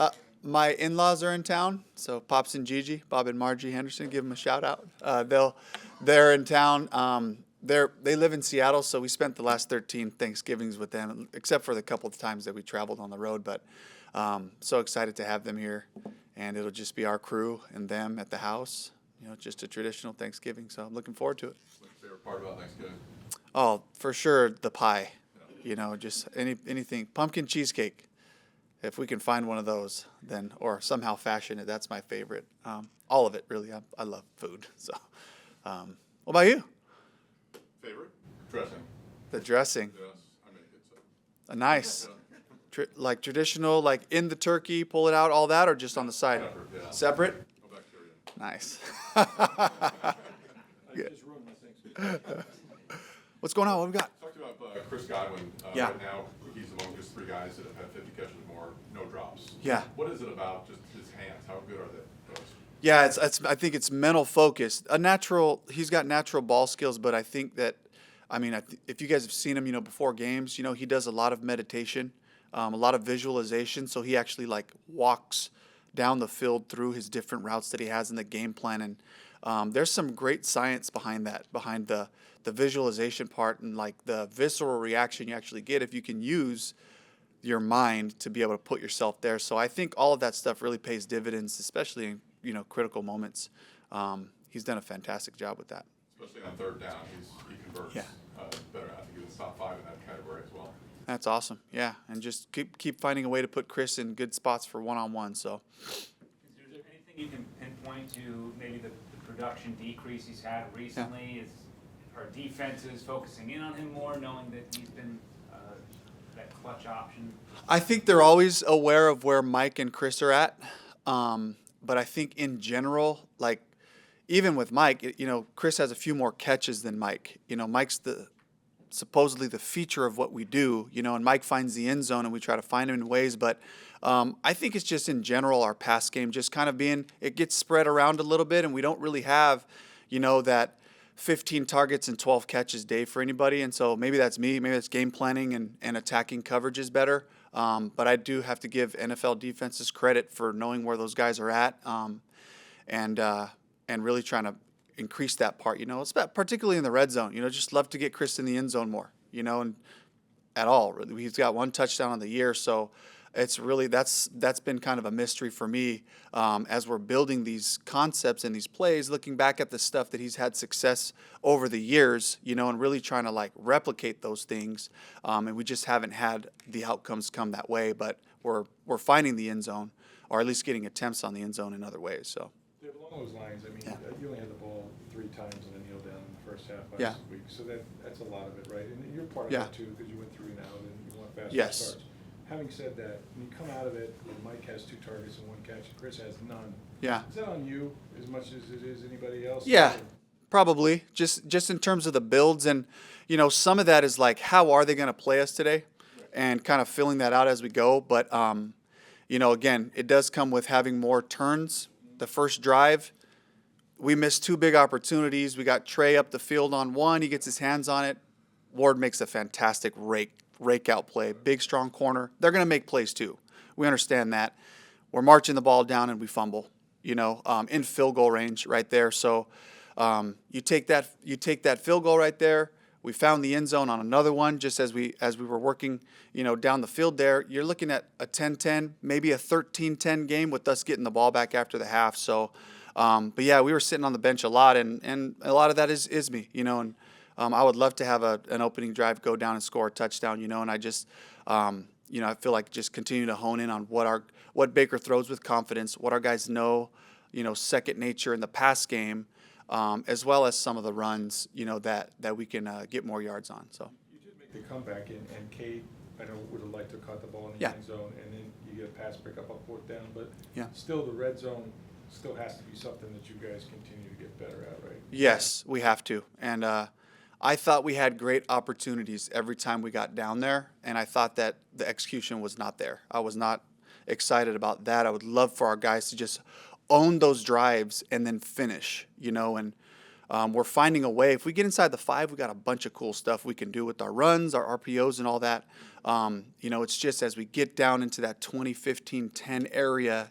Uh, my in-laws are in town, so Pops and Gigi, Bob and Margie Henderson, give them a shout out. They're in town. They live in Seattle, so we spent the last 13 Thanksgivings with them, except for the couple of times that we traveled on the road. But so excited to have them here, and it'll just be our crew and them at the house. Just a traditional Thanksgiving. So I'm looking forward to it. What's your favorite part about Thanksgiving? Oh, for sure the pie. Just anything. Pumpkin cheesecake. If we can find one of those, then or somehow fashion it, that's my favorite. All of it, really. I love food. So, what about you? Favorite? Dressing. The dressing. Yes, I make it. So. Nice. Like traditional, like in the turkey, pull it out, all that, or just on the side? Separate, yeah. Separate? No bacteria. Nice. Good. Just ruined my things. What's going on? What we got? Talked about Chris Godwin. Yeah. Right now, he's among just 3 guys that have had 50 catches or more, no drops. Yeah. What is it about just his hands? How good are those? Yeah, it's. I think it's mental focus. He's got natural ball skills, but I think that, if you guys have seen him, before games, he does a lot of meditation, a lot of visualization. So he actually walks down the field through his different routes that he has in the game plan, and there's some great science behind that, behind the visualization part and the visceral reaction you actually get if you can use your mind to be able to put yourself there. So I think all of that stuff really pays dividends, especially in critical moments. He's done a fantastic job with that. Especially on 3rd down, he converts. Yeah. Better. I think he was top 5 in that category as well. That's awesome. Yeah, and just keep finding a way to put Chris in good spots for one-on-one. So. Is there anything you can pinpoint to maybe the production decrease he's had recently? Yeah. Are defenses focusing in on him more, knowing that he's been that clutch option? I think they're always aware of where Mike and Chris are at, but I think in general, even with Mike, Chris has a few more catches than Mike. Mike's supposedly the feature of what we do, and Mike finds the end zone and we try to find him in ways, but I think it's just in general our pass game just kind of it gets spread around a little bit, and we don't really have, that 15 targets and 12 catches day for anybody. And so maybe that's me. Maybe that's game planning and attacking coverage is better. But I do have to give NFL defenses credit for knowing where those guys are at and really trying to increase that part. Particularly in the red zone. Just love to get Chris in the end zone more, and at all. Really. He's got 1 touchdown on the year. So it's really that's been kind of a mystery for me as we're building these concepts and these plays, looking back at the stuff that he's had success over the years, and really trying to replicate those things. And we just haven't had the outcomes come that way, but we're finding the end zone, or at least getting attempts on the end zone in other ways. So. Dave, along those lines, you only had the ball 3 times in a kneel down in the first half Yeah. last week, so that's a lot of it, right? And you're part of Yeah. that too, because you went 3 and out and you want faster Yes. starts. Having said that, when you come out of it, when Mike has 2 targets and 1 catch, and Chris has none. Yeah. Is that on you as much as it is anybody else? Yeah, probably. Just in terms of the builds, and some of that is how are they going to play us today, and kind of filling that out as we go. But again, it does come with having more turns. The first drive, we missed 2 big opportunities. We got Trey up the field on 1. He gets his hands on it. Ward makes a fantastic rake out play. Big, strong corner. They're going to make plays too. We understand that. We're marching the ball down and we fumble, in field goal range right there. So you take that field goal right there. We found the end zone on another one just as we were working, down the field there. You're looking at a 10-10, maybe a 13-10 game with us getting the ball back after the half. So, but yeah, we were sitting on the bench a lot, and a lot of that is me, and I would love to have an opening drive, go down and score a touchdown, and I just, I feel like just continue to hone in on what Baker throws with confidence, what our guys know, second nature in the pass game, as well as some of the runs, that we can get more yards on. So You did make the comeback, and Cade, I know, would have liked to have caught the ball in the Yeah. end zone, and then you get a pass pickup on 4th down, but Yeah. still the red zone still has to be something that you guys continue to get better at, right? yes, we have to. And I thought we had great opportunities every time we got down there, and I thought that the execution was not there. I was not excited about that. I would love for our guys to just own those drives and then finish, and we're finding a way. If we get inside the 5, we got a bunch of cool stuff we can do with our runs, our RPOs, and all that. It's just as we get down into that 20, 15, 10 area,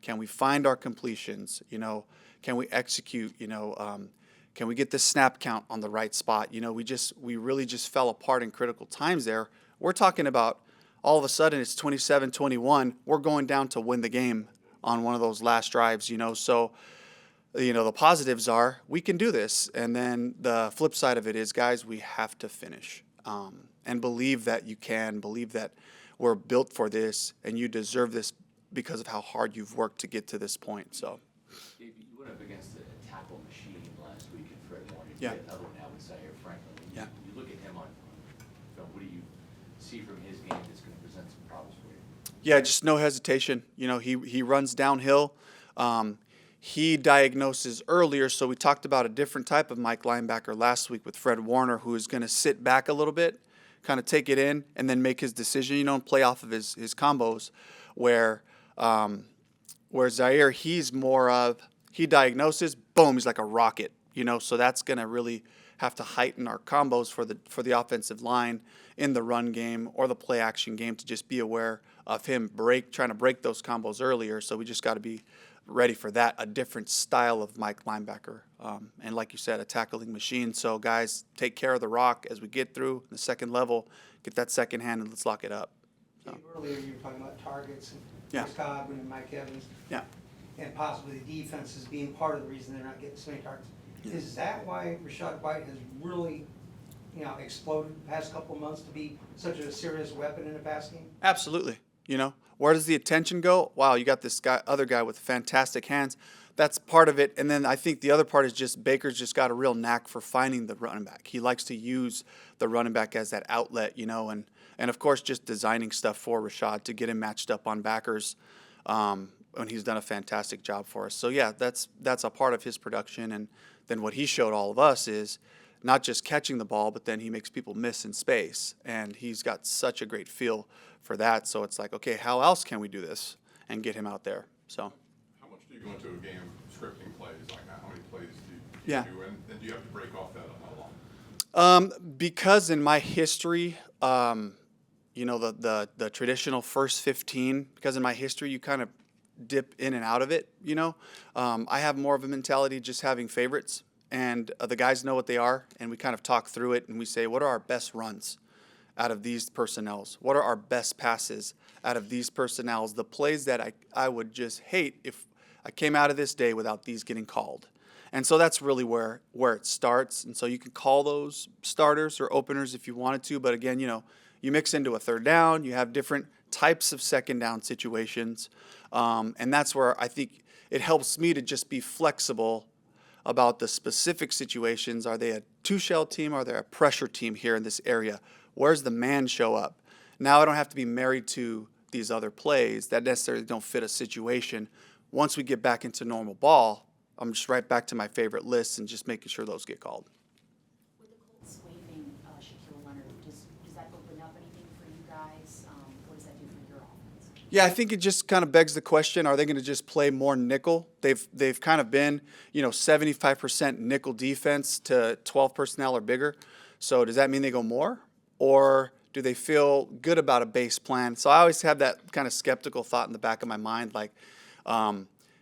can we find our completions? Can we execute? Can we get the snap count on the right spot? We really just fell apart in critical times there. We're talking about all of a sudden it's 27-21. We're going down to win the game on one of those last drives, So, the positives are we can do this. And then the flip side of it is, guys, we have to finish and believe that you can, believe that we're built for this and you deserve this because of how hard you've worked to get to this point. So, Dave, you went up against a tackle machine last week in Fred Warner. You Yeah. get another one now with Zaire Franklin. Yeah. You look at him on film. What do you see from his game that's going to present some problems for you? Yeah, just no hesitation. He runs downhill. He diagnoses earlier, so we talked about a different type of Mike linebacker last week with Fred Warner, who is going to sit back a little bit, kind of take it in, and then make his decision, and play off of his combos, where Zaire, he's more of, he diagnoses, boom, he's like a rocket, so that's going to really have to heighten our combos for the offensive line in the run game or the play action game to just be aware of him trying to break those combos earlier. So we just got to be ready for that, a different style of Mike linebacker. And like you said, a tackling machine. So guys, take care of the rock as we get through the second level, get that second hand, and let's lock it up. So. Earlier you were talking about targets and Yeah. Chris Godwin and Mike Evans. Yeah. And possibly the defense as being part of the reason they're not getting so many targets. Yeah. Is that why Rashad White has really, exploded the past couple of months to be such a serious weapon in the pass game? Absolutely. Where does the attention go? Wow, you got this other guy with fantastic hands. That's part of it. And then I think the other part is just Baker's just got a real knack for finding the running back. He likes to use the running back as that outlet, and of course just designing stuff for Rashad to get him matched up on backers. And he's done a fantastic job for us. So yeah, that's a part of his production. And then what he showed all of us is not just catching the ball, but then he makes people miss in space. And he's got such a great feel for that. So it's like, okay, how else can we do this and get him out there? So. How much do you go into a game scripting plays like that? How many plays do you Yeah. do? And do you have to break off that how long? Because in my history, the traditional first 15, because in my history you kind of dip in and out of it, I have more of a mentality just having favorites, and the guys know what they are, and we kind of talk through it, and we say, what are our best runs out of these personnels? What are our best passes out of these personnels? The plays that I would just hate if I came out of this day without these getting called. And so that's really where it starts. And so you can call those starters or openers if you wanted to. But again, you mix into a third down. You have different types of second down situations. And that's where I think it helps me to just be flexible about the specific situations. Are they a two-shell team? Are they a pressure team here in this area? Where's the man show up? Now I don't have to be married to these other plays that necessarily don't fit a situation. Once we get back into normal ball, I'm just right back to my favorite lists and just making sure those get called. With the Colts waiving Shaquille Leonard, does that open up anything for you guys? What does that do for your offense? Yeah, I think it just kind of begs the question, are they going to just play more nickel? They've kind of been, 75% nickel defense to 12 personnel or bigger. So does that mean they go more? Or do they feel good about a base plan? So I always have that kind of skeptical thought in the back of my mind, like,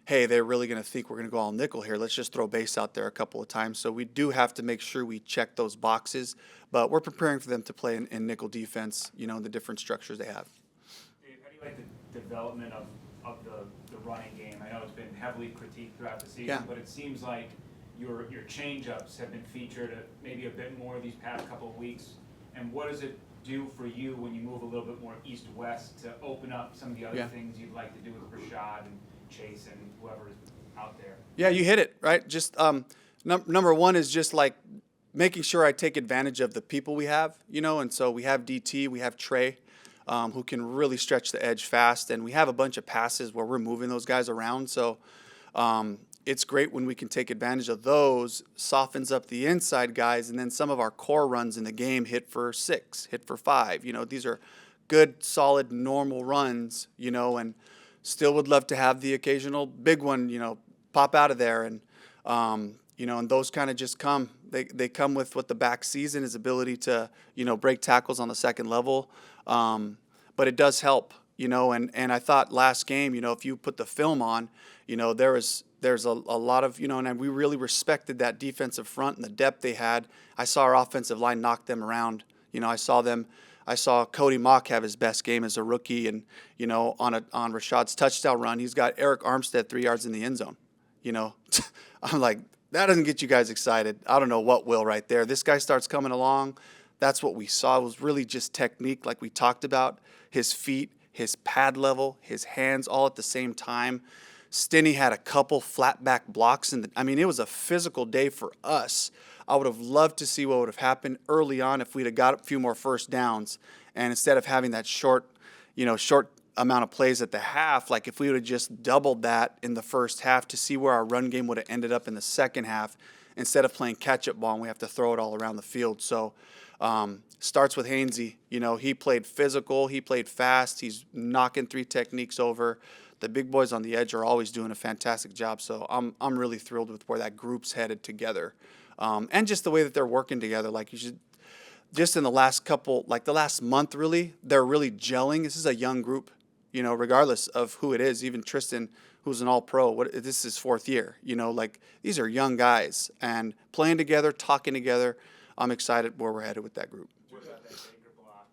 hey, they're really going to think we're going to go all nickel here. Let's just throw base out there a couple of times. So we do have to make sure we check those boxes. But we're preparing for them to play in nickel defense, the different structures they have. Dave, how do you like the development of the running game? I know it's been heavily critiqued throughout the season, Yeah. but it seems like your change-ups have been featured maybe a bit more these past couple of weeks. And what does it do for you when you move a little bit more east-west to open up some of the other Yeah. things you'd like to do with Rashad and Chase and whoever is out there? Yeah, you hit it, right? Just number one is just like making sure I take advantage of the people we have, and so we have DT, we have Trey, who can really stretch the edge fast, and we have a bunch of passes where we're moving those guys around. So it's great when we can take advantage of those, softens up the inside guys, and then some of our core runs in the game hit for 6, hit for 5. These are good, solid, normal runs, and still would love to have the occasional big one, pop out of there. And, and those kind of just come. They come with what the back sees in his ability to, break tackles on the second level. But it does help, and I thought last game, if you put the film on, there's a lot of, and we really respected that defensive front and the depth they had. I saw our offensive line knock them around. I saw Cody Mock have his best game as a rookie, and on Rashad's touchdown run, he's got Eric Armstead 3 yards in the end zone. I'm like, that doesn't get you guys excited. I don't know what will right there. This guy starts coming along. That's what we saw. It was really just technique, like we talked about. His feet, his pad level, his hands, all at the same time. Stinney had a couple flat back blocks it was a physical day for us. I would have loved to see what would have happened early on if we'd have got a few more first downs, and instead of having that short amount of plays at the half, like if we would have just doubled that in the first half to see where our run game would have ended up in the second half, instead of playing catch-up ball and we have to throw it all around the field. So starts with Hainsey. He played physical, he played fast, he's knocking 3 techniques over. The big boys on the edge are always doing a fantastic job, so I'm really thrilled with where that group's headed together. And just the way that they're working together. Like, you should, just in the last couple, like the last month really, they're really gelling. This is a young group, regardless of who it is. Even Tristan, who's an all-pro, this is his 4th year. These are young guys, and playing together, talking together. I'm excited where we're headed with that group. What about that Baker block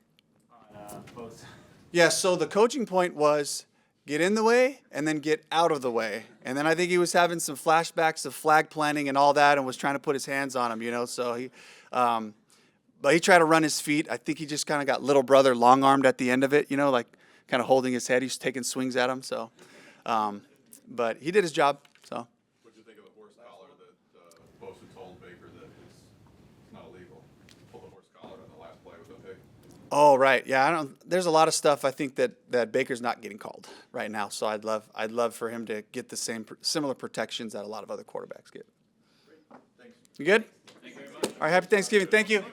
on both sides? Yeah, so the coaching point was get in the way and then get out of the way. And then I think he was having some flashbacks of flag planting and all that, and was trying to put his hands on him, so he but he tried to run his feet. I think he just kind of got little brother long-armed at the end of it, like kind of holding his head. He's taking swings at him. So, but he did his job. So. What'd you think of the horse collar that Bosa told Baker that it's not illegal? Pull the horse collar on the last play with the pick. Oh, right. Yeah, there's a lot of stuff I think that Baker's not getting called right now. So I'd love for him to get the similar protections that a lot of other quarterbacks get. Thanks. You good? Thank you very much. All right, happy Thanksgiving. Thank you.